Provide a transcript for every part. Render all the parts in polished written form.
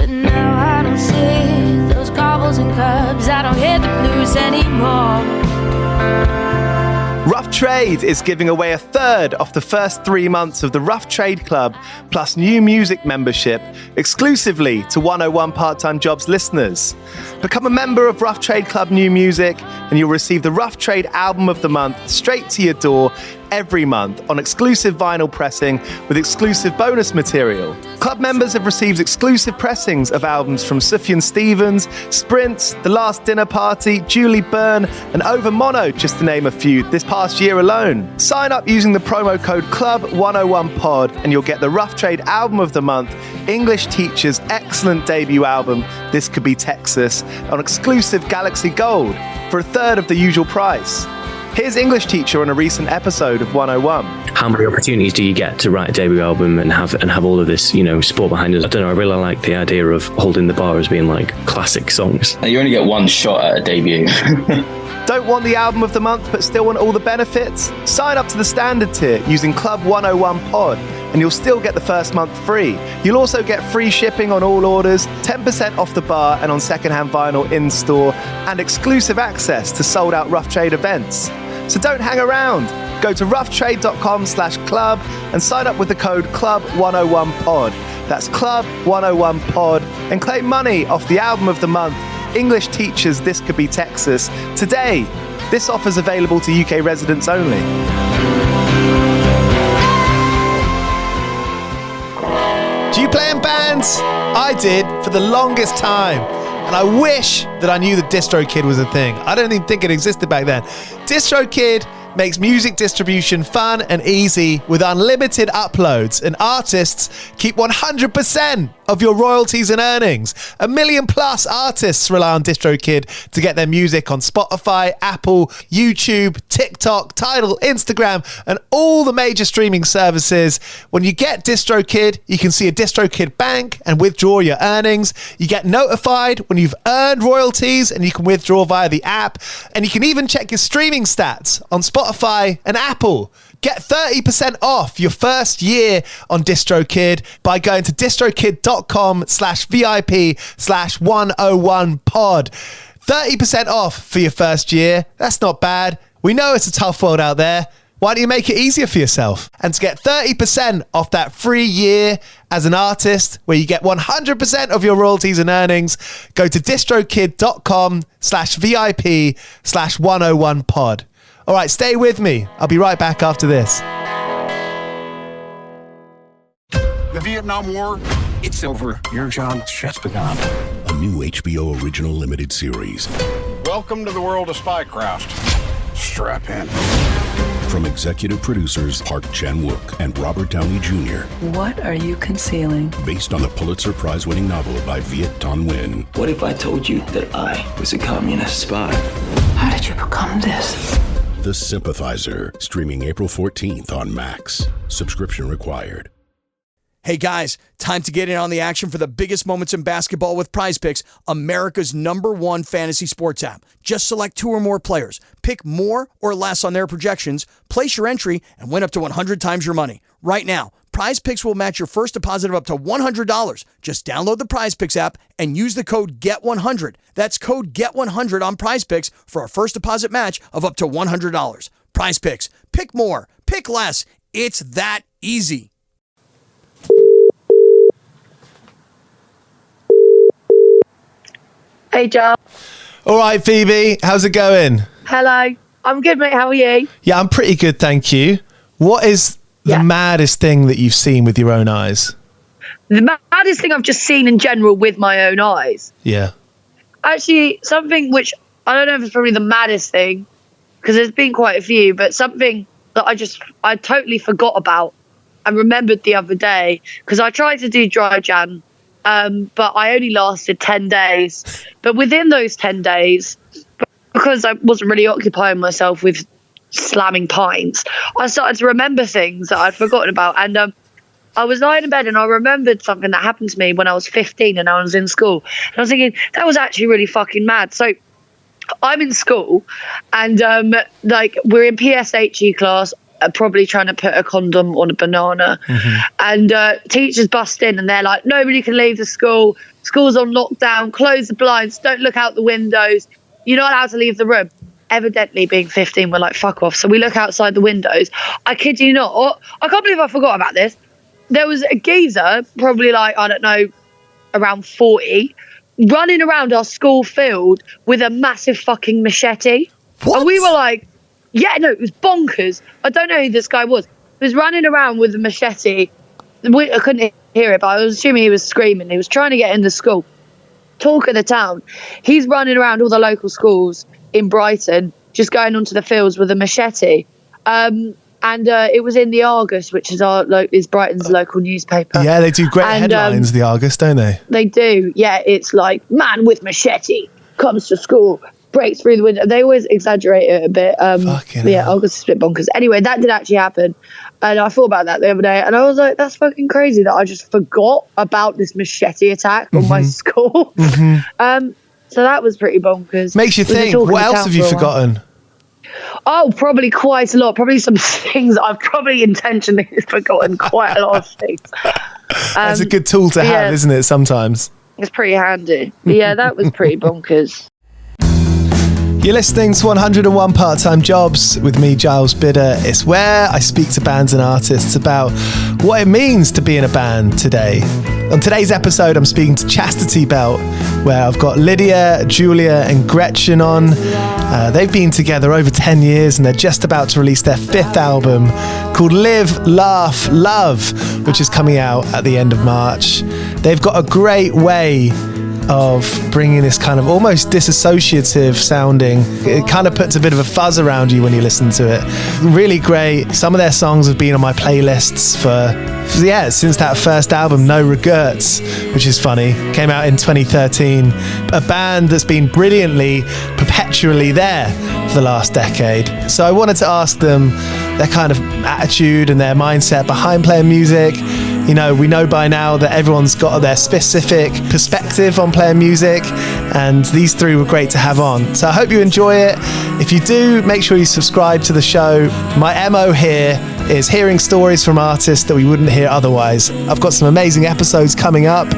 But now I don't see those cobbles and curbs. I don't hear the blues anymore. Rough Trade is giving away a third of the first 3 months of the Rough Trade Club plus new music membership exclusively to 101 Part-Time Jobs listeners. Become a member of Rough Trade Club New Music and you'll receive the Rough Trade Album of the Month straight to your door every month on exclusive vinyl pressing with exclusive bonus material. Club members have received exclusive pressings of albums from Sufjan Stevens, Sprints, The Last Dinner Party, Julie Byrne, and Over Mono, just to name a few, this past year alone. Sign up using the promo code CLUB101POD and you'll get the Rough Trade Album of the Month, English Teacher's excellent debut album, This Could Be Texas, on exclusive Galaxy Gold for a third of the usual price. Here's English Teacher on a recent episode of 101. How many opportunities do you get to write a debut album and have all of this, sport behind us? I don't know. I really like the idea of holding the bar as being like classic songs. You only get one shot at a debut. Don't want the album of the month but still want all the benefits? Sign up to the standard tier using Club 101 Pod and you'll still get the first month free. You'll also get free shipping on all orders, 10% off the bar and on secondhand vinyl in store, and exclusive access to sold out Rough Trade events. So don't hang around. Go to roughtrade.com/club and sign up with the code CLUB101POD. That's CLUB101POD and claim money off the album of the month, English Teachers This Could Be Texas, today. This offer's available to UK residents only. Do you play in bands? I did for the longest time. And I wish that I knew that DistroKid was a thing. I don't even think it existed back then. DistroKid makes music distribution fun and easy with unlimited uploads, and artists keep 100% of your royalties and earnings. 1 million plus artists rely on DistroKid to get their music on Spotify, Apple, YouTube, TikTok, Tidal, Instagram, and all the major streaming services. When you get DistroKid, you can see a DistroKid bank and withdraw your earnings. You get notified when you've earned royalties and you can withdraw via the app. And you can even check your streaming stats on Spotify and Apple. Get 30% off your first year on DistroKid by going to distrokid.com/VIP/101pod. 30% off for your first year. That's not bad. We know it's a tough world out there. Why don't you make it easier for yourself? And to get 30% off that free year as an artist, where you get 100% of your royalties and earnings, go to distrokid.com/VIP/101pod. All right, stay with me. I'll be right back after this. The Vietnam War, it's over. Your job has just begun. A new HBO original limited series. Welcome to the world of spycraft. Strap in. From executive producers Park Chan-wook and Robert Downey Jr. What are you concealing? Based on the Pulitzer Prize-winning novel by Viet Thanh Nguyen. What if I told you that I was a communist spy? How did you become this? The Sympathizer, streaming April 14th on Max. Subscription required. Hey guys, time to get in on the action for the biggest moments in basketball with PrizePicks, America's #1 fantasy sports app. Just select 2 or more players, pick more or less on their projections, place your entry, and win up to 100 times your money. Right now, PrizePicks will match your first deposit of up to $100. Just download the PrizePicks app and use the code GET100. That's code GET100 on PrizePicks for a first deposit match of up to $100. PrizePicks, pick more, pick less. It's that easy. Hey, Joe. All right, Phoebe, how's it going? Hello. I'm good, mate. How are you? Yeah, I'm pretty good, thank you. What is the maddest thing that you've seen with your own eyes? The maddest thing I've just seen in general with my own eyes. Yeah. Actually, something which I don't know if it's probably the maddest thing, because there's been quite a few, but something that I totally forgot about and remembered the other day, because I tried to do dry Jan, but I only lasted 10 days. But within those 10 days, because I wasn't really occupying myself with slamming pints, I started to remember things that I'd forgotten about. And I was lying in bed and I remembered something that happened to me when I was 15 and I was in school. And I was thinking, that was actually really fucking mad. So I'm in school and we're in PSHE class. probably trying to put a condom on a banana. And teachers bust in and they're like, nobody can leave the school. School's on lockdown. Close the blinds. Don't look out the windows. You're not allowed to leave the room. Evidently, being 15, we're like, fuck off. So we look outside the windows. I kid you not. I can't believe I forgot about this. There was a geezer, probably like, I don't know, around 40, running around our school field with a massive fucking machete. What? And we were like, yeah, no, it was bonkers. I don't know who this guy was. He was running around with a machete. I couldn't hear it, but I was assuming he was screaming. He was trying to get in the school. Talk of the town. He's running around all the local schools in Brighton, just going onto the fields with a machete. And it was in the Argus, which is Brighton's local newspaper. Yeah, they do great headlines, the Argus, don't they? They do. Yeah, it's like, man with machete comes to school, breaks through the window. They always exaggerate it a bit. Yeah, Argus is a bit bonkers. Anyway, that did actually happen. And I thought about that the other day, and I was like, that's fucking crazy that I just forgot about this machete attack on my school. So that was pretty bonkers. Makes you think, what else have you forgotten? Oh, probably quite a lot. Probably some things I've probably intentionally forgotten quite a lot of things. That's a good tool to have, isn't it, sometimes? It's pretty handy. But yeah, that was pretty bonkers. You're listening to 101 Part-Time Jobs with me, Giles Bidder. It's where I speak to bands and artists about what it means to be in a band today. On today's episode, I'm speaking to Chastity Belt, where I've got Lydia, Julia and Gretchen on. They've been together over 10 years and they're just about to release their 5th album called Live, Laugh, Love, which is coming out at the end of March. They've got a great way of bringing this kind of almost disassociative sounding. It kind of puts a bit of a fuzz around you when you listen to it. Really great. Some of their songs have been on my playlists since that first album, No Regrets, which is funny. Came out in 2013. A band that's been brilliantly, perpetually there for the last decade. So I wanted to ask them their kind of attitude and their mindset behind playing music. You know, we know by now that everyone's got their specific perspective on playing music, and these three were great to have on. So I hope you enjoy it. If you do, make sure you subscribe to the show. My MO here is hearing stories from artists that we wouldn't hear otherwise. I've got some amazing episodes coming up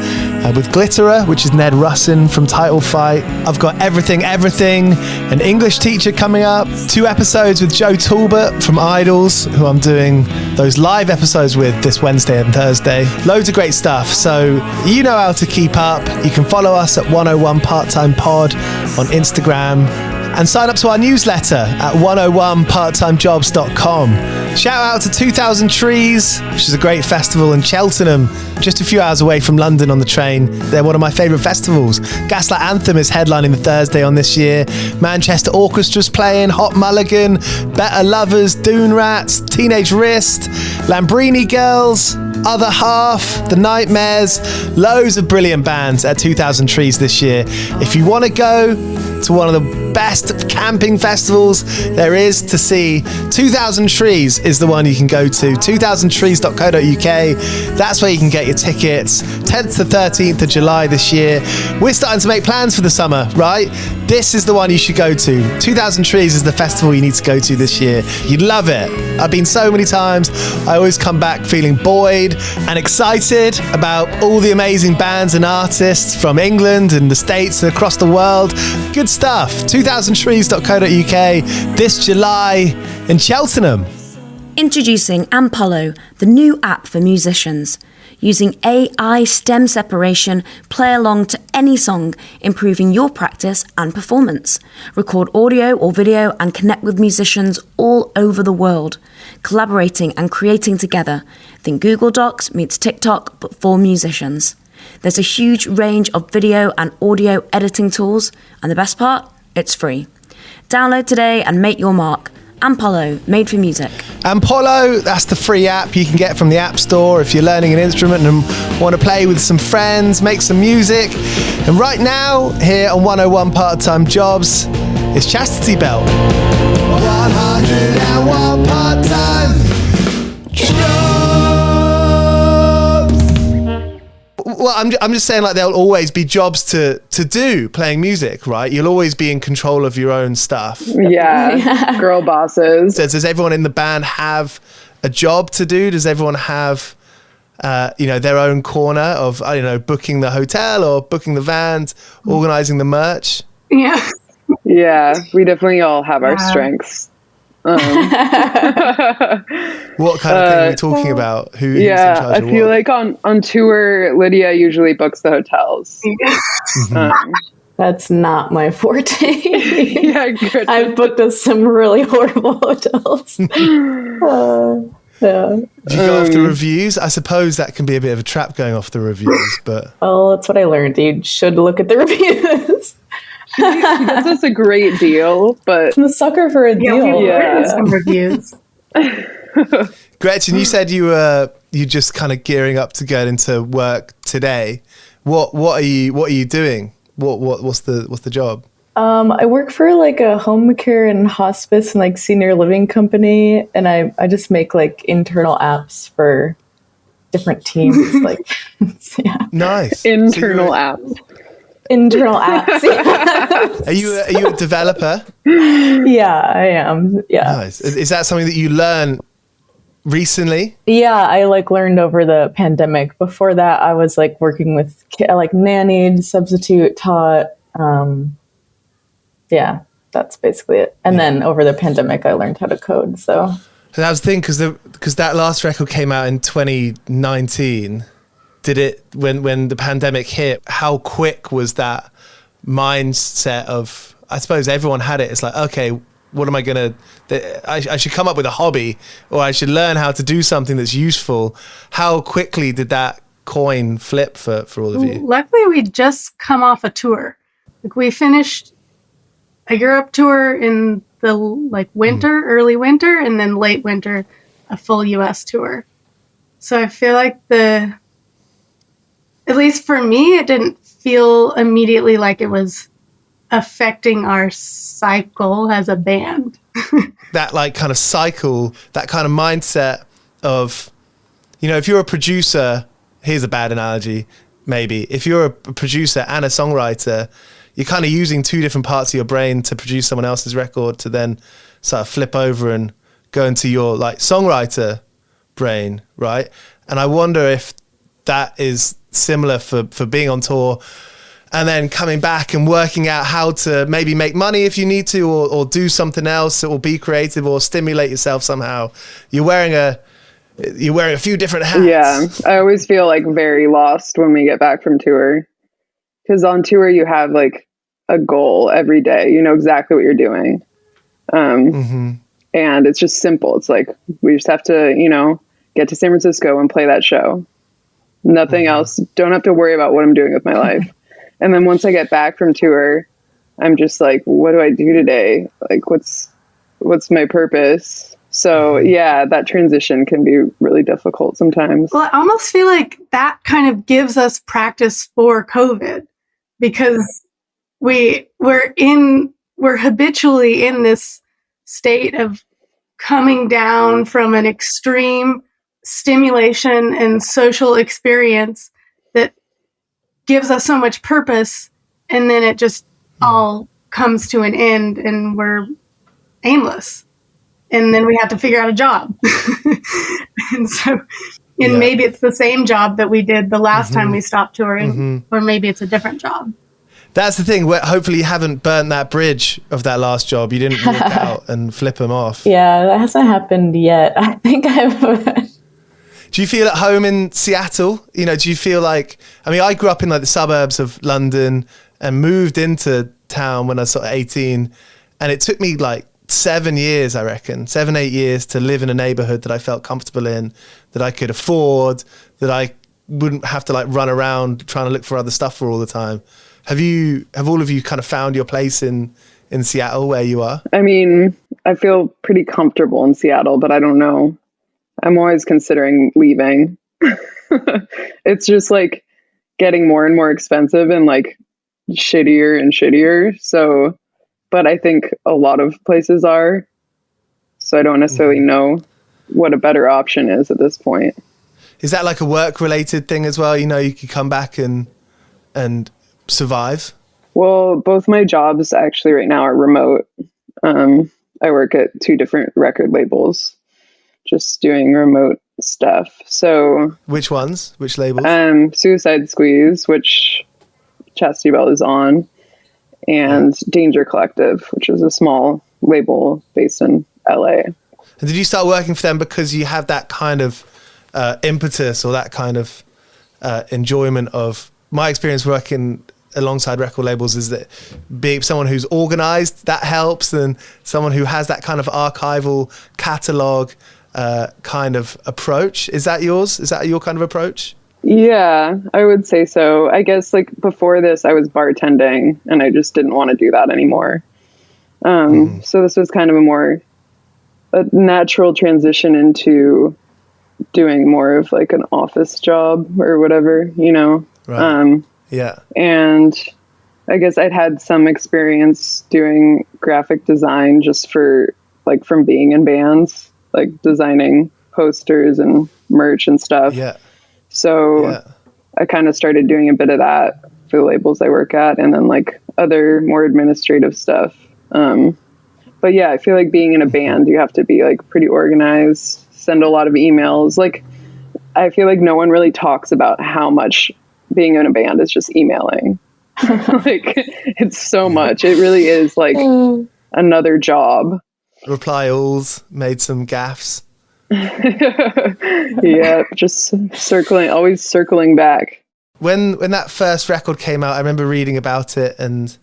with Glitterer, which is Ned Russin from Title Fight. I've got Everything, an English teacher coming up. 2 episodes with Joe Talbot from Idols, who I'm doing those live episodes with this Wednesday and Thursday. Loads of great stuff. So you know how to keep up. You can follow us at 101 Part-Time Pod on Instagram and sign up to our newsletter at 101parttimejobs.com. Shout out to 2000 Trees, which is a great festival in Cheltenham, just a few hours away from London on the train. They're one of my favourite festivals. Gaslight Anthem is headlining the Thursday on this year. Manchester Orchestra's playing, Hot Mulligan, Better Lovers, Dune Rats, Teenage Wrist, Lambrini Girls, Other Half, The Nightmares, loads of brilliant bands at 2000 Trees this year. If you want to go to one of the best camping festivals there is to see, 2000 Trees is the one you can go to. 2000trees.co.uk. That's where you can get your tickets. 10th to 13th of July this year. We're starting to make plans for the summer, right? This is the one you should go to. 2000 Trees is the festival you need to go to this year. You'd love it. I've been so many times. I always come back feeling buoyed and excited about all the amazing bands and artists from England and the States and across the world. Good stuff. 2000trees.co.uk this July in Cheltenham. Introducing Ampolo, the new app for musicians. Using AI stem separation, play along to any song, improving your practice and performance. Record audio or video and connect with musicians all over the world, collaborating and creating together. Think Google Docs meets TikTok, but for musicians. There's a huge range of video and audio editing tools, and the best part? It's free. Download today and make your mark. Ampolo, made for music. Ampolo, that's the free app you can get from the App Store if you're learning an instrument and want to play with some friends, make some music. And right now, here on 101 Part-Time Jobs, is Chastity Belt. 101 Part-Time Jobs. Well, I'm just saying, like, there'll always be jobs to do playing music, right? You'll always be in control of your own stuff. Yeah. Girl bosses. So does everyone in the band have a job to do? Does everyone have, their own corner of, I don't know, booking the hotel or booking the vans, organizing the merch? Yeah. Yeah, we definitely all have our strengths. What kind of thing are we talking about? Who's in charge of I feel what? like on tour, Lydia usually books the hotels. That's not my forte. Yeah, good. I've booked us some really horrible hotels. Do you go off the reviews? I suppose that can be a bit of a trap going off the reviews, but... Well, that's what I learned. You should look at the reviews. She gets us a great deal, but... I'm a sucker for a deal. Yeah. Some reviews. Gretchen, you said you just kind of gearing up to get into work today. What are you doing? What's the job? I work for like a home care and hospice and like senior living company, and I just make like internal apps for different teams. Like, yeah. Nice. Internal apps. Internal apps. Yeah. Are you a developer? Yeah, I am. Yeah. Nice. Is that something that you learn recently? Yeah, I like learned over the pandemic. Before that, I was like working with like nannied, substitute taught. Yeah, that's basically it. And then over the pandemic, I learned how to code. So that was the thing, because that last record came out in 2019. Did it when the pandemic hit? How quick was that mindset of? I suppose everyone had it. It's like, okay, what am I gonna? I should come up with a hobby, or I should learn how to do something that's useful. How quickly did that coin flip for all of you? Luckily, we just come off a tour. Like, we finished a Europe tour in the winter, early winter, and then late winter, a full US tour. So I feel like at least for me, it didn't feel immediately like it was affecting our cycle as a band. That like kind of cycle, that kind of mindset of, if you're a producer, here's a bad analogy, maybe. If you're a producer and a songwriter, you're kind of using two different parts of your brain to produce someone else's record to then sort of flip over and go into your like songwriter brain, right? And I wonder if that is similar for being on tour and then coming back and working out how to maybe make money if you need to, or do something else, or be creative, or stimulate yourself somehow. You're wearing a few different hats. Yeah, I always feel like very lost when we get back from tour, because on tour you have like a goal every day. You know exactly what you're doing, and it's just simple. It's like we just have to, get to San Francisco and play that show. Nothing else. Don't have to worry about what I'm doing with my life. And then once I get back from tour, I'm just like, what do I do today? Like, what's my purpose? So yeah, that transition can be really difficult sometimes. Well, I almost feel like that kind of gives us practice for COVID, because we're habitually in this state of coming down from an extreme stimulation and social experience that gives us so much purpose, and then it just all comes to an end and we're aimless, and then we have to figure out a job. And maybe it's the same job that we did the last time we stopped touring, or maybe it's a different job. That's the thing, where hopefully you haven't burnt that bridge of that last job. You didn't walk out and flip them off. Yeah, that hasn't happened yet. I think I've... Do you feel at home in Seattle? Do you feel like, I grew up in like the suburbs of London and moved into town when I was sort of 18. And it took me like 7 years, I reckon, 7-8 years to live in a neighborhood that I felt comfortable in, that I could afford, that I wouldn't have to like run around trying to look for other stuff for all the time. Have all of you kind of found your place in Seattle where you are? I feel pretty comfortable in Seattle, but I don't know. I'm always considering leaving. It's just like getting more and more expensive and like shittier and shittier. So, but I think a lot of places are. So I don't necessarily know what a better option is at this point. Is that like a work-related thing as well? You know, you could come back and survive? Well, both my jobs actually right now are remote. I work at 2 different record labels, just doing remote stuff. So which ones? Which labels? Suicide Squeeze, which Chastity is on, and Danger Collective, which is a small label based in LA. And did you start working for them because you had that kind of impetus or that kind of enjoyment of... My experience working alongside record labels is that being someone who's organized, that helps, and someone who has that kind of archival catalog kind of approach. Is that yours? Is that your kind of approach? Yeah, I would say so. I guess like before this, I was bartending and I just didn't want to do that anymore. So this was kind of a natural transition into doing more of like an office job or whatever, you know? Right. Yeah. And I guess I'd had some experience doing graphic design just for like from being in bands, like designing posters and merch and stuff. Yeah. So I kind of started doing a bit of that for the labels I work at, and then like other more administrative stuff. But yeah, I feel like being in a band, you have to be like pretty organized, send a lot of emails. Like, I feel like no one really talks about how much being in a band is just emailing. Like, it's so much. It really is like another job. Reply alls, made some gaffes. Yeah, just always circling back. When that first record came out, I remember reading about it and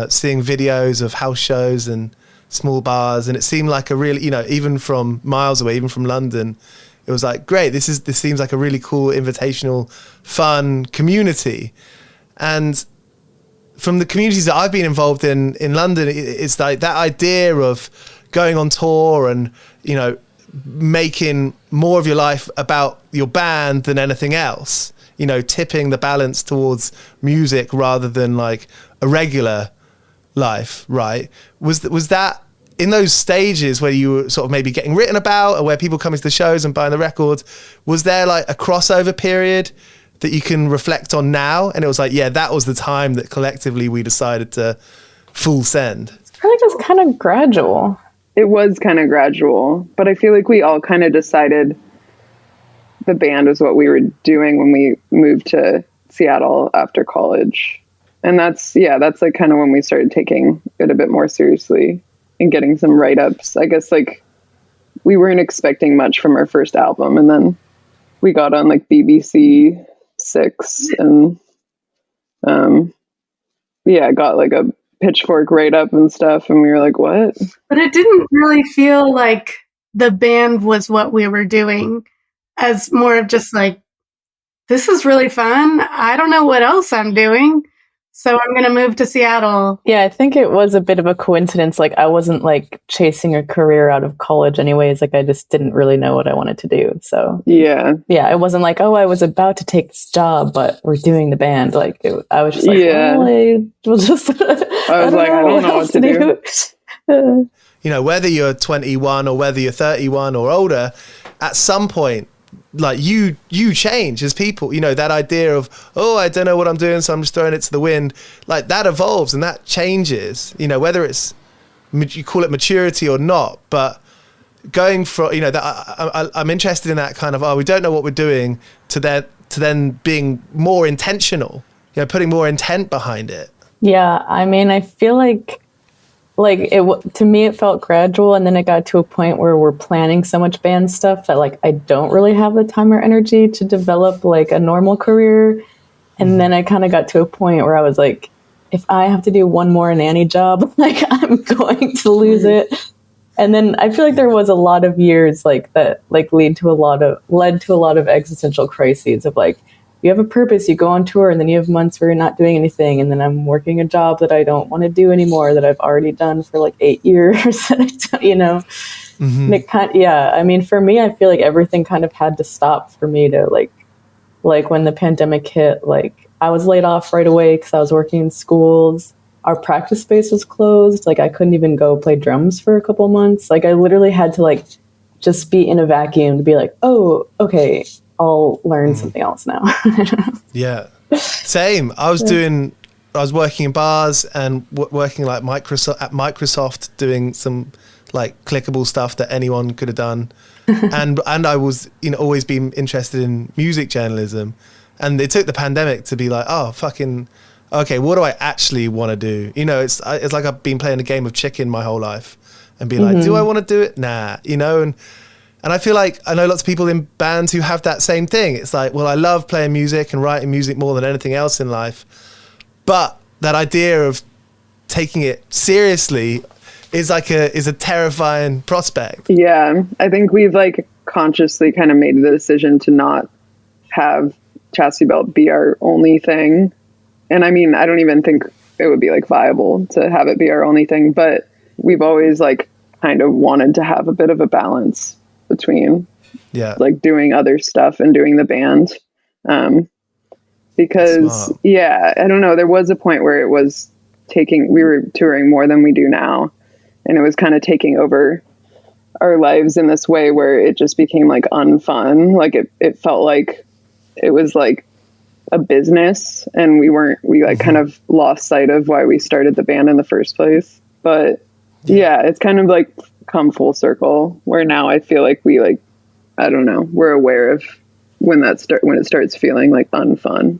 seeing videos of house shows and small bars, and it seemed like a really, you know, even from miles away, even from London, it was like, great, this seems like a really cool, invitational, fun community. And from the communities that I've been involved in London, it's like that idea of going on tour and, you know, making more of your life about your band than anything else, you know, tipping the balance towards music rather than like a regular life, right? Was that in those stages where you were sort of maybe getting written about, or where people coming to the shows and buying the records, was there like a crossover period that you can reflect on now? And it was like, yeah, that was the time that collectively we decided to full send. It's probably just kind of gradual. It was kind of gradual, but I feel like we all kind of decided the band was what we were doing when we moved to Seattle after college. And that's like kind of when we started taking it a bit more seriously and getting some write-ups. I guess like we weren't expecting much from our first album, and then we got on like BBC 6 and got like a Pitchfork write-up and stuff, and we were like, what? But it didn't really feel like the band was what we were doing, as more of just like, this is really fun. I don't know what else I'm doing, so I'm going to move to Seattle. Yeah, I think it was a bit of a coincidence. Like, I wasn't like chasing a career out of college anyways. Like, I just didn't really know what I wanted to do. So yeah, it wasn't like, oh, I was about to take this job, but we're doing the band. Like, I was just like, I was like, I don't know what to do. You know, whether you're 21 or whether you're 31 or older, at some point, like you change as people, you know, that idea of, oh, I don't know what I'm doing, so I'm just throwing it to the wind, like that evolves and that changes, you know, whether it's, you call it maturity or not, but going from, you know, that I'm interested in that kind of, we don't know what we're doing, to then being more intentional, you know, putting more intent behind it. Yeah, I mean, I feel like to me it felt gradual, and then it got to a point where we're planning so much band stuff that like I don't really have the time or energy to develop like a normal career. And then I kind of got to a point where I was like, if I have to do one more nanny job, like I'm going to lose it. And then I feel like there was a lot of years like that like led to a lot of existential crises of like, you have a purpose, you go on tour, and then you have months where you're not doing anything. And then I'm working a job that I don't want to do anymore, that I've already done for like 8 years, you know? And it I mean, for me, I feel like everything kind of had to stop for me to like when the pandemic hit, like I was laid off right away because I was working in schools. Our practice space was closed. Like I couldn't even go play drums for a couple months. Like I literally had to like just be in a vacuum to be like, oh, okay, I'll learn something else now. Yeah, same. I was working in bars and working like Microsoft doing some like clickable stuff that anyone could have done. and I was, always been interested in music journalism. And it took the pandemic to be like, oh, fucking, okay, what do I actually want to do? It's like I've been playing a game of chicken my whole life and be like, do I want to do it? Nah, and I feel like I know lots of people in bands who have that same thing. It's like, well, I love playing music and writing music more than anything else in life. But that idea of taking it seriously is a terrifying prospect. Yeah, I think we've like consciously kind of made the decision to not have Chastity Belt be our only thing. And I mean, I don't even think it would be like viable to have it be our only thing, but we've always like kind of wanted to have a bit of a balance between like doing other stuff and doing the band. Because I don't know, there was a point where it was we were touring more than we do now. And it was kind of taking over our lives in this way where it just became like unfun. Like it felt like it was like a business and we like kind of lost sight of why we started the band in the first place. But yeah, it's kind of like come full circle where now I feel like we like, I don't know, we're aware of when it starts feeling like unfun.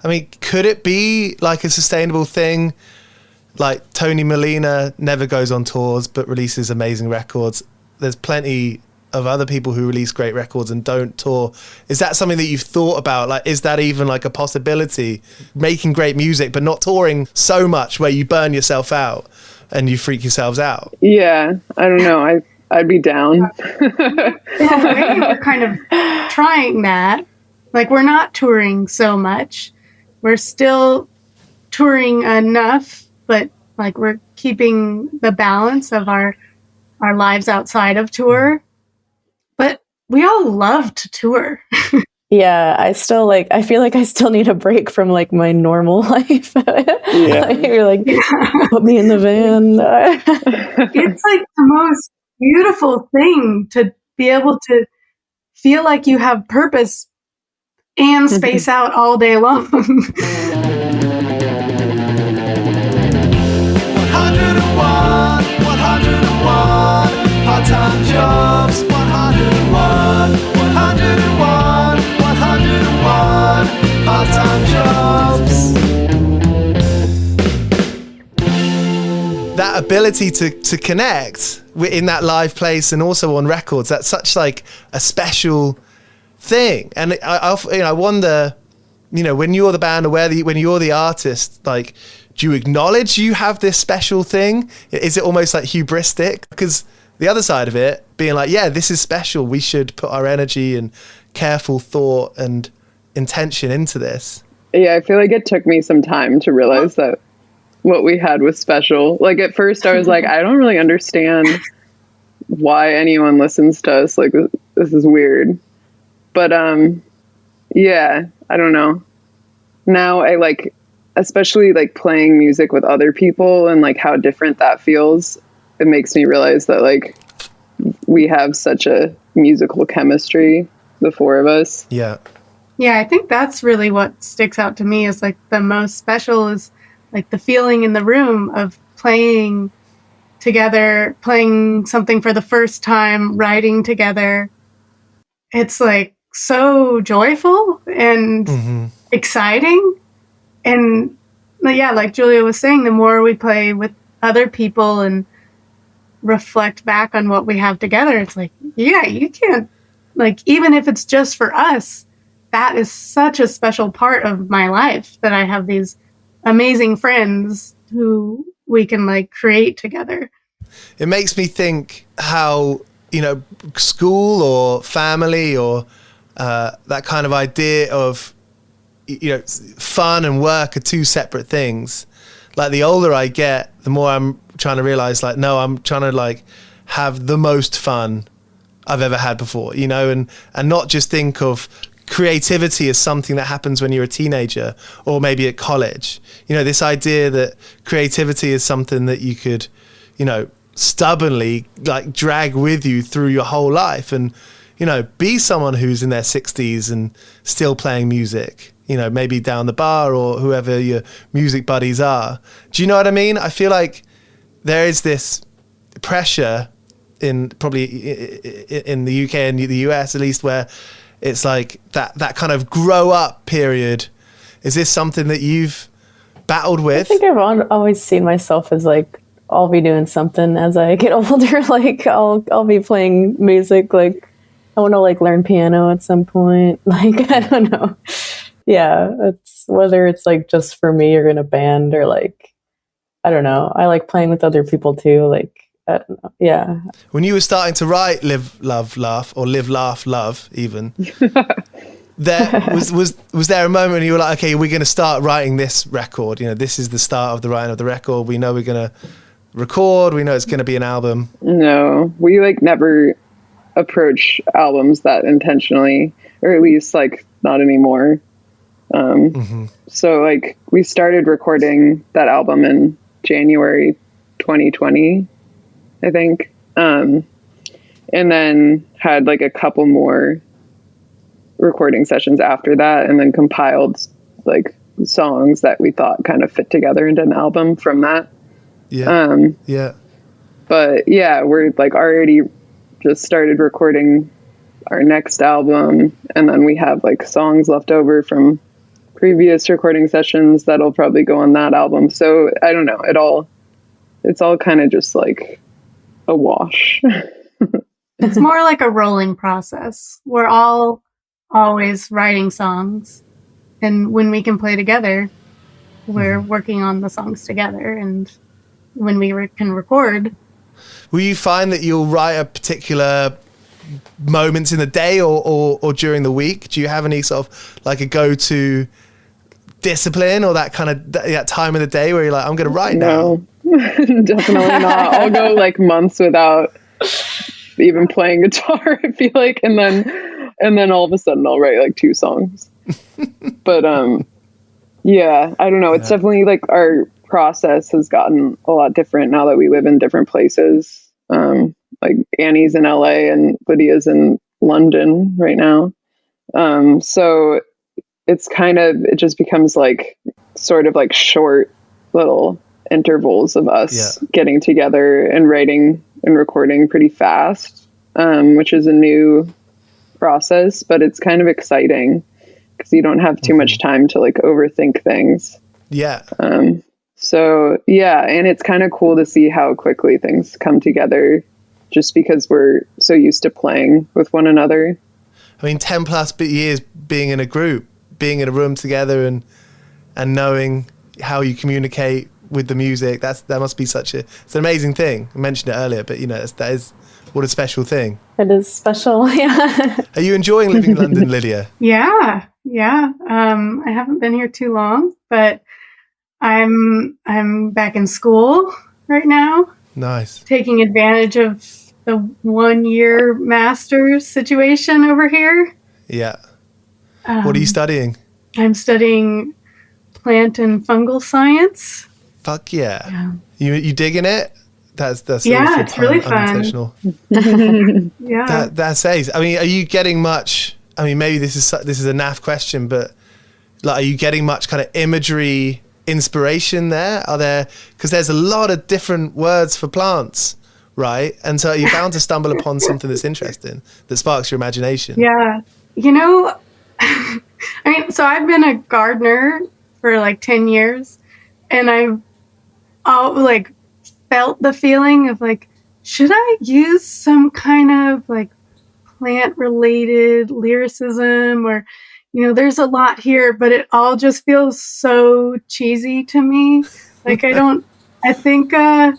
I mean, could it be like a sustainable thing? Like Tony Molina never goes on tours, but releases amazing records. There's plenty of other people who release great records and don't tour. Is that something that you've thought about? Like, is that even like a possibility? Making great music, but not touring so much where you burn yourself out and you freak yourselves out? Yeah, I don't know. I'd be down. Yeah, we're kind of trying that. Like, we're not touring so much. We're still touring enough, but like we're keeping the balance of our lives outside of tour. But we all love to tour. Yeah, I feel like I still need a break from like my normal life. Yeah. You're like, put me in the van. It's like the most beautiful thing to be able to feel like you have purpose and space out all day long. 101 part-time jobs, 101 part-time jobs. That ability to connect in that live place and also on records, that's such like a special thing. And I wonder, when you're the band or when you're the artist, like, do you acknowledge you have this special thing? Is it almost like hubristic? Because the other side of it being like, yeah, this is special. We should put our energy and careful thought and intention into this. Yeah, I feel like it took me some time to realize that what we had was special. Like at first I was like, I don't really understand why anyone listens to us. Like this is weird. But yeah, I don't know. Now I like, especially like playing music with other people and like how different that feels. It makes me realize that like we have such a musical chemistry, the four of us. Yeah. Yeah, I think that's really what sticks out to me is like the most special is like the feeling in the room of playing together, playing something for the first time, writing together. It's like so joyful and exciting. And yeah, like Julia was saying, the more we play with other people and reflect back on what we have together, it's like, yeah, you can't, like, even if it's just for us, that is such a special part of my life that I have these amazing friends who we can like create together. It makes me think how, school or family or that kind of idea of, fun and work are two separate things. Like the older I get, the more I'm trying to realize like, no, I'm trying to like have the most fun I've ever had before, and not just think of creativity as something that happens when you're a teenager or maybe at college. This idea that creativity is something that you could, stubbornly like drag with you through your whole life. And be someone who's in their 60s and still playing music, maybe down the bar or whoever your music buddies are. Do you know what I mean? I feel like there is this pressure in the UK and the US at least, where it's like that kind of grow up period. Is this something that you've battled with? I think I've always seen myself as like, I'll be doing something as I get older. Like I'll be playing music. Like I want to like learn piano at some point. Like, I don't know. Yeah. It's whether it's like just for me or in a band or like, I don't know. I like playing with other people too. Like, I don't know. Yeah. When you were starting to write Live, Love, Laugh, or Live, Laugh, Love even, there was there a moment when you were like, okay, we're going to start writing this record. This is the start of the writing of the record. We know we're going to record. We know it's going to be an album. No, we like never approach albums that intentionally, or at least like not anymore. So like we started recording that album in January 2020, I think. And then had like a couple more recording sessions after that, and then compiled like songs that we thought kind of fit together into an album from that. Yeah. But yeah, we're like already just started recording our next album, and then we have like songs left over from previous recording sessions that'll probably go on that album. So I don't know, it's all kind of just like a wash. It's more like a rolling process. We're all always writing songs, and when we can play together, we're working on the songs together. And when we can record, will you find that you'll write a particular moments in the day or during the week? Do you have any sort of like a go-to discipline or that kind of that time of the day where you're like, I'm going to write now? Definitely not. I'll go like months without even playing guitar, I feel like, and then all of a sudden I'll write like 2 songs. But yeah, I don't know. It's definitely like our process has gotten a lot different now that we live in different places. Like Annie's in LA and Lydia's in London right now. So it's it just becomes like sort of like short little intervals of us getting together and writing and recording pretty fast, which is a new process, but it's kind of exciting because you don't have too much time to like overthink things. So yeah, and it's kind of cool to see how quickly things come together just because we're so used to playing with one another. I mean, 10 plus years being in a group, being in a room together and knowing how you communicate with the music, that must be it's an amazing thing. I mentioned it earlier, but that is what a special thing. It is special. Yeah. Are you enjoying living in London, Lydia? Yeah. I haven't been here too long, but I'm back in school right now. Nice. Taking advantage of the 1-year master's situation over here. Yeah. What are you studying? I'm studying plant and fungal science. Fuck yeah. You digging it? That's yeah, it's really fun. Yeah. That's ace. I mean, are you getting much? I mean, maybe this is a naff question, but like, are you getting much kind of imagery inspiration there? Are there, because there's a lot of different words for plants, right? And so you're bound to stumble upon something that's interesting that sparks your imagination. Yeah. I mean, so I've been a gardener for like 10 years, and I've like felt the feeling of like, should I use some kind of like plant related lyricism, or there's a lot here, but it all just feels so cheesy to me. Like I think the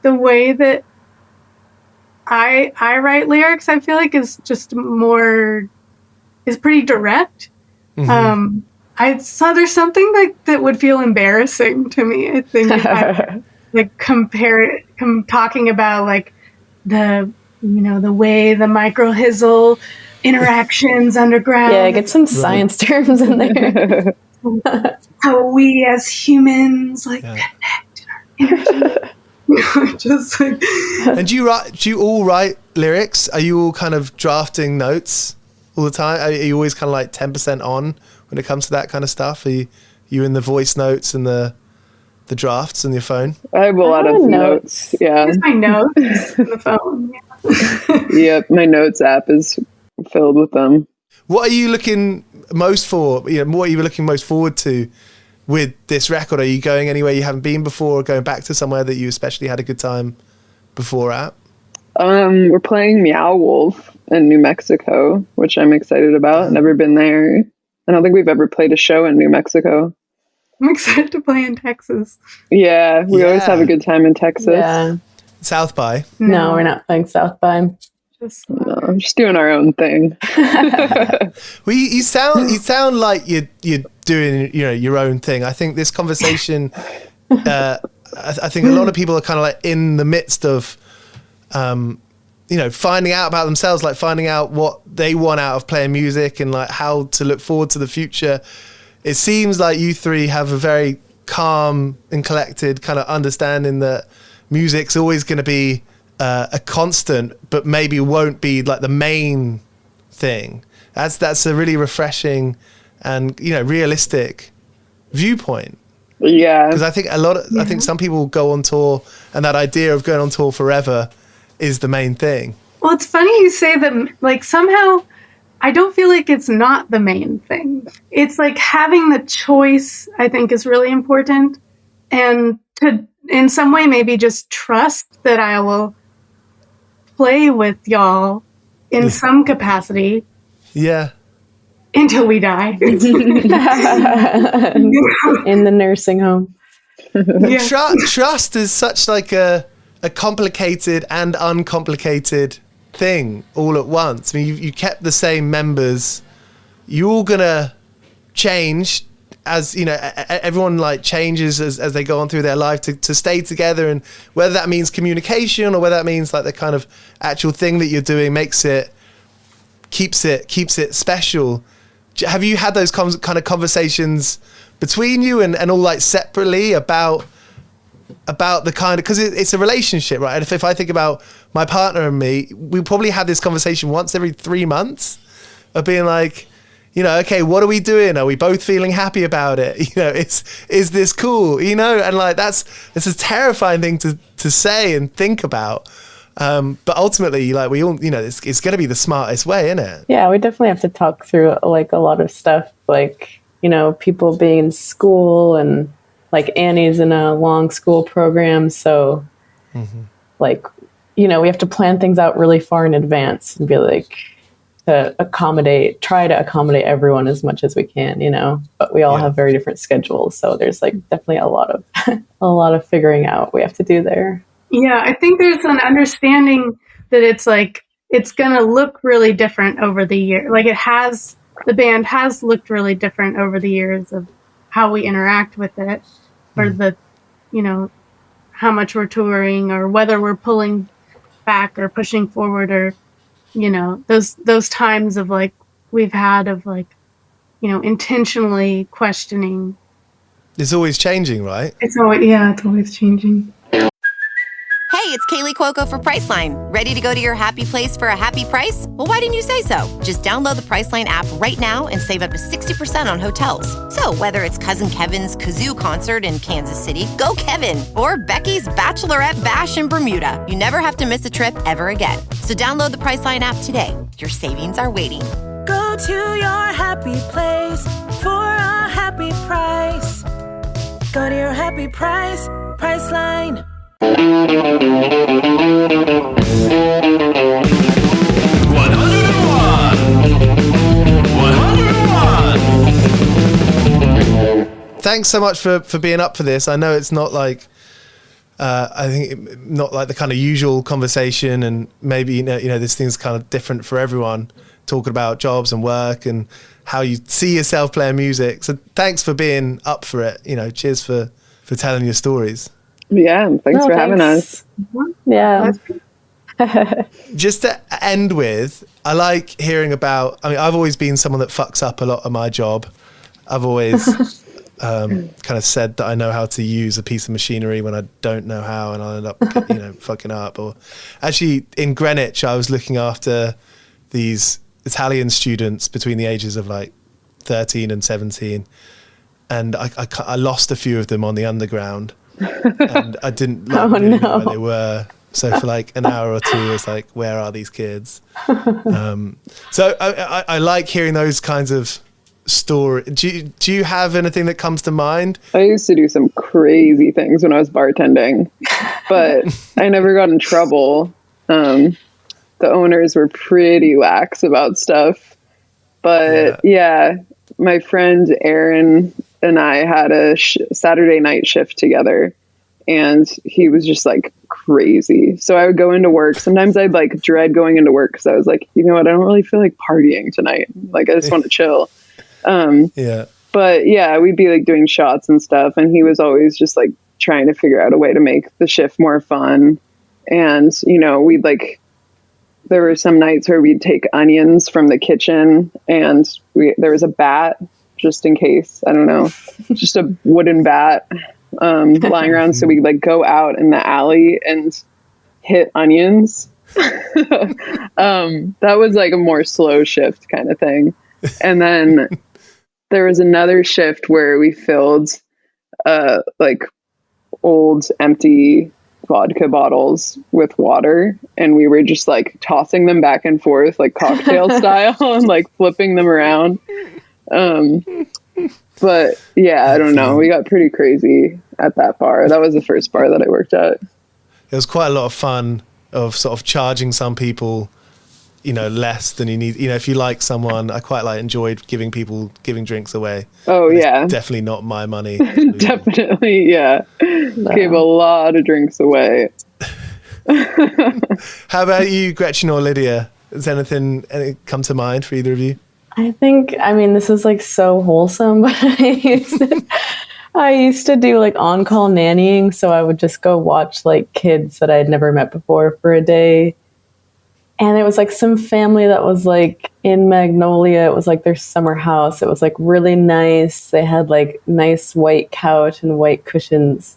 way that I write lyrics, I feel like is pretty direct. Mm-hmm. There's something like that would feel embarrassing to me, I think, if I talking about like the way the microhizzle interactions underground. Yeah, get some science terms in there. How we as humans connect in our energy. Just like. And do you all write lyrics? Are you all kind of drafting notes all the time? Are you always kind of like 10% on when it comes to that kind of stuff? Are you in the voice notes and the drafts on your phone? I have a lot of notes. Yeah. Here's my notes on the phone. Yeah. Yep, my notes app is filled with them. What are you looking most for? What are you looking most forward to with this record? Are you going anywhere you haven't been before, or going back to somewhere that you especially had a good time before at? We're playing Meow Wolf in New Mexico, which I'm excited about. Never been there. I don't think we've ever played a show in New Mexico. I'm excited to play in Texas. Yeah, we always have a good time in Texas. Yeah. South by? No, we're not playing South by. No, I'm just doing our own thing. Well, you sound like you're doing your own thing. I think this conversation, I think a lot of people are kind of like in the midst of, finding out about themselves, like finding out what they want out of playing music and like how to look forward to the future. It seems like you three have a very calm and collected kind of understanding that music's always going to be a constant, but maybe won't be like the main thing. That's a really refreshing and realistic viewpoint. Yeah, because I think I think some people go on tour, and that idea of going on tour forever is the main thing. Well, it's funny you say that. Like somehow, I don't feel like it's not the main thing. It's like having the choice, I think, is really important, and to in some way maybe just trust that I will play with y'all in some capacity. Yeah. Until we die. In the nursing home. Yeah. Trust is such like a complicated and uncomplicated thing all at once. I mean, you kept the same members. You're all gonna change as everyone like changes as they go on through their life to stay together, and whether that means communication or whether that means like the kind of actual thing that you're doing keeps it special. Have you had those kind of conversations between you and all like separately about the kind of, because it's a relationship, right? And if I think about my partner and me, we probably have this conversation once every 3 months of being like, okay, what are we doing? Are we both feeling happy about it? Is this cool? And like it's a terrifying thing to say and think about. But ultimately, like we all, it's going to be the smartest way, isn't it? Yeah, we definitely have to talk through like a lot of stuff, like, people being in school, and like Annie's in a long school program. So like, we have to plan things out really far in advance and be like, try to accommodate everyone as much as we can, but we all have very different schedules. So there's like definitely a lot of figuring out we have to do there. Yeah, I think there's an understanding that it's like, it's going to look really different over the year. Like the band has looked really different over the years of how we interact with it, or how much we're touring, or whether we're pulling back or pushing forward, or, those times of like, we've had of like, intentionally questioning. It's always changing, right? It's always changing. Hey, it's Kaylee Cuoco for Priceline. Ready to go to your happy place for a happy price? Well, why didn't you say so? Just download the Priceline app right now and save up to 60% on hotels. So whether it's Cousin Kevin's Kazoo Concert in Kansas City, go Kevin, or Becky's Bachelorette Bash in Bermuda, you never have to miss a trip ever again. So download the Priceline app today. Your savings are waiting. Go to your happy place for a happy price. Go to your happy price, Priceline. 101. Thanks so much for being up for this. I know it's not like not like the kind of usual conversation, and maybe this thing's kind of different for everyone, talking about jobs and work and how you see yourself playing music. So thanks for being up for it. Cheers for telling your stories. Yeah, thanks for having us. Yeah. Just to end with, I like hearing about, I've always been someone that fucks up a lot of my job. I've always kind of said that I know how to use a piece of machinery when I don't know how, and I'll end up, fucking up. Or actually, in Greenwich, I was looking after these Italian students between the ages of like 13 and 17, and I lost a few of them on the underground, and I didn't know where they were. So for like an hour or two, it's like, where are these kids? So I like hearing those kinds of story. Do you have anything that comes to mind? I used to do some crazy things when I was bartending, but I never got in trouble. The owners were pretty lax about stuff. But yeah, my friend Aaron and I had a Saturday night shift together, and he was just like crazy. So I would go into work. Sometimes I'd like dread going into work because I was like, you know what, I don't really feel like partying tonight. Like, I just want to chill. But yeah, we'd be like doing shots and stuff, and he was always just like trying to figure out a way to make the shift more fun. And we'd like, there were some nights where we'd take onions from the kitchen, and there was a bat, just in case, I don't know, just a wooden bat lying around. So we'd like go out in the alley and hit onions. That was like a more slow shift kind of thing. And then there was another shift where we filled like old empty vodka bottles with water, and we were just like tossing them back and forth like cocktail style and like flipping them around. But yeah, I don't know. We got pretty crazy at that bar. That was the first bar that I worked at. It was quite a lot of fun of sort of charging some people less than you need. If you like someone, I quite enjoyed giving drinks away. Oh, yeah. Definitely not my money. Definitely, yeah. No. Gave a lot of drinks away. How about you, Gretchen or Lydia? Does anything come to mind for either of you? I think, this is like so wholesome, but I used to do like on-call nannying. So I would just go watch like kids that I had never met before for a day. And it was like some family that was like in Magnolia. It was like their summer house. It was like really nice. They had like nice white couch and white cushions.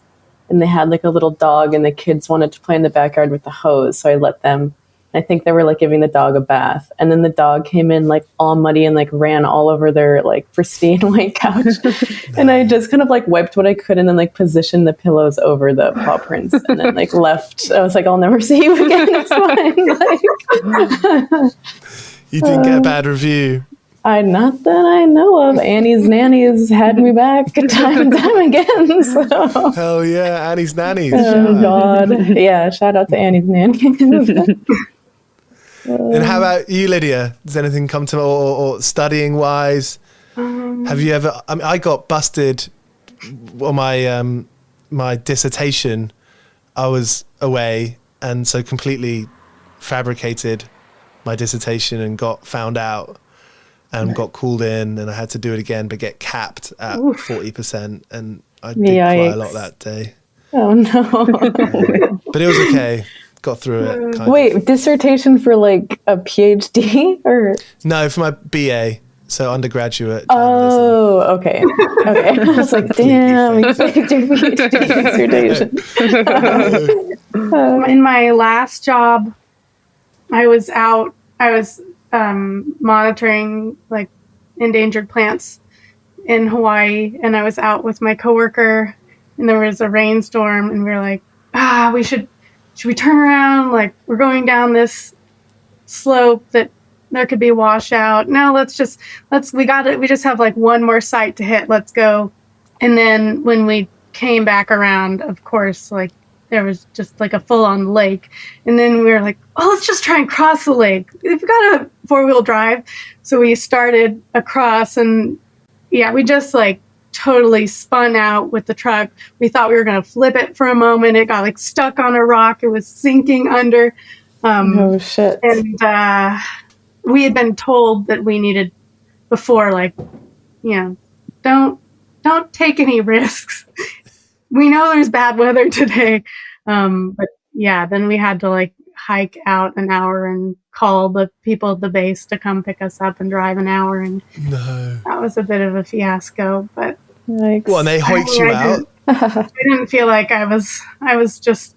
And they had like a little dog, and the kids wanted to play in the backyard with the hose. So I let them. I think they were like giving the dog a bath. And then the dog came in like all muddy and like ran all over their like pristine white couch. And I just kind of like wiped what I could and then like positioned the pillows over the paw prints and then like left. I was like, I'll never see you again. It's fine. Like, you didn't get a bad review. Not that I know of. Annie's Nannies had me back time and time again. So. Hell yeah, Annie's Nannies. Oh, God. Yeah, shout out to Annie's Nannies. And how about you, Lydia? Does anything come to or studying wise? Have you ever? I got busted on my dissertation. I was away, and so completely fabricated my dissertation and got found out and got called in, and I had to do it again, but get capped at 40%, and I did quite a lot that day. Oh no! But it was okay. Got through it. Wait, dissertation for like a PhD or? No, for my BA, so undergraduate. Oh, okay. I was like, damn, you faked your PhD dissertation. In my last job, I was out. I was monitoring like endangered plants in Hawaii, and I was out with my coworker, and there was a rainstorm, and we were like, should we turn around? Like, we're going down this slope that there could be a washout. No, we got it. We just have like one more site to hit. Let's go. And then when we came back around, of course, like there was just like a full on lake. And then we were like, oh, let's just try and cross the lake. We've got a 4-wheel drive. So we started across, and yeah, we just like totally spun out with the truck. We thought we were going to flip it for a moment. It got like stuck on a rock. It was sinking under. Oh shit. And we had been told that we needed before, like, don't take any risks. We know there's bad weather today. But yeah, then we had to like hike out an hour and call the people at the base to come pick us up and drive an hour. And that was a bit of a fiasco, but Like, Well, and they hoiked you out. I didn't feel like I was just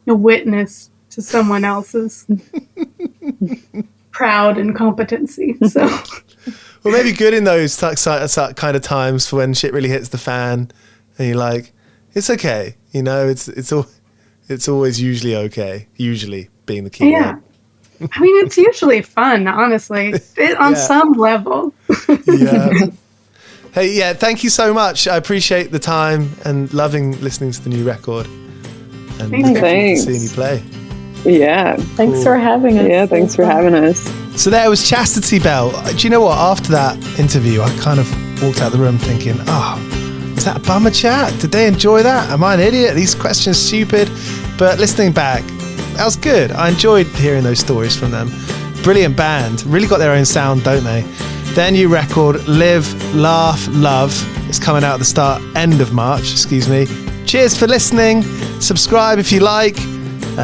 a witness to someone else's proud incompetency. So, well, maybe good in those kind of times for when shit really hits the fan, and you're like, it's okay, you know, it's always usually okay. Usually being the key word. I mean, it's usually fun, honestly, on some level. Yeah. Hey, yeah, thank you so much. I appreciate the time and loving listening to the new record. And looking forward to seeing you play. Yeah. Thanks for having us. Yeah, thanks for having us. So there was Chastity Bell. Do you know what? After that interview, I kind of walked out the room thinking, was that a bummer chat? Did they enjoy that? Am I an idiot? These questions stupid? But listening back, that was good. I enjoyed hearing those stories from them. Brilliant band. Really got their own sound, don't they? Their new record, Live, Laugh, Love, is coming out at the end of March, Cheers for listening. Subscribe if you like.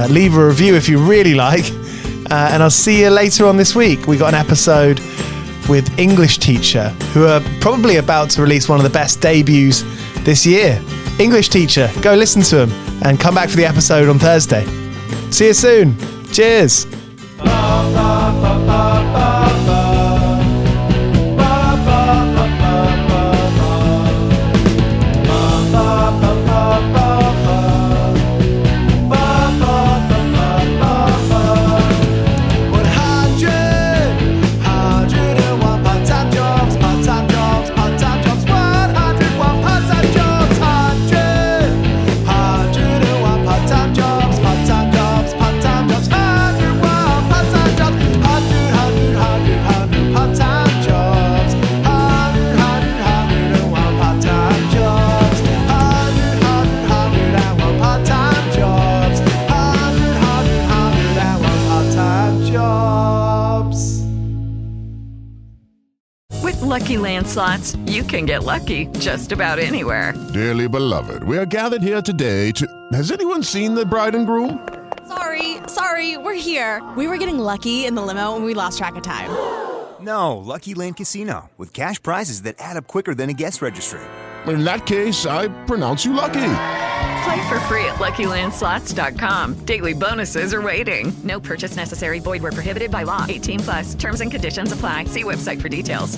Leave a review if you really like. And I'll see you later on this week. We got an episode with English Teacher, who are probably about to release one of the best debuts this year. English Teacher, go listen to them and come back for the episode on Thursday. See you soon. Cheers. Lucky Land Slots, you can get lucky just about anywhere. Dearly beloved, we are gathered here today to... Has anyone seen the bride and groom? Sorry, we're here. We were getting lucky in the limo and we lost track of time. No, Lucky Land Casino, with cash prizes that add up quicker than a guest registry. In that case, I pronounce you lucky. Play for free at LuckyLandSlots.com. Daily bonuses are waiting. No purchase necessary. Void where prohibited by law. 18+. Terms and conditions apply. See website for details.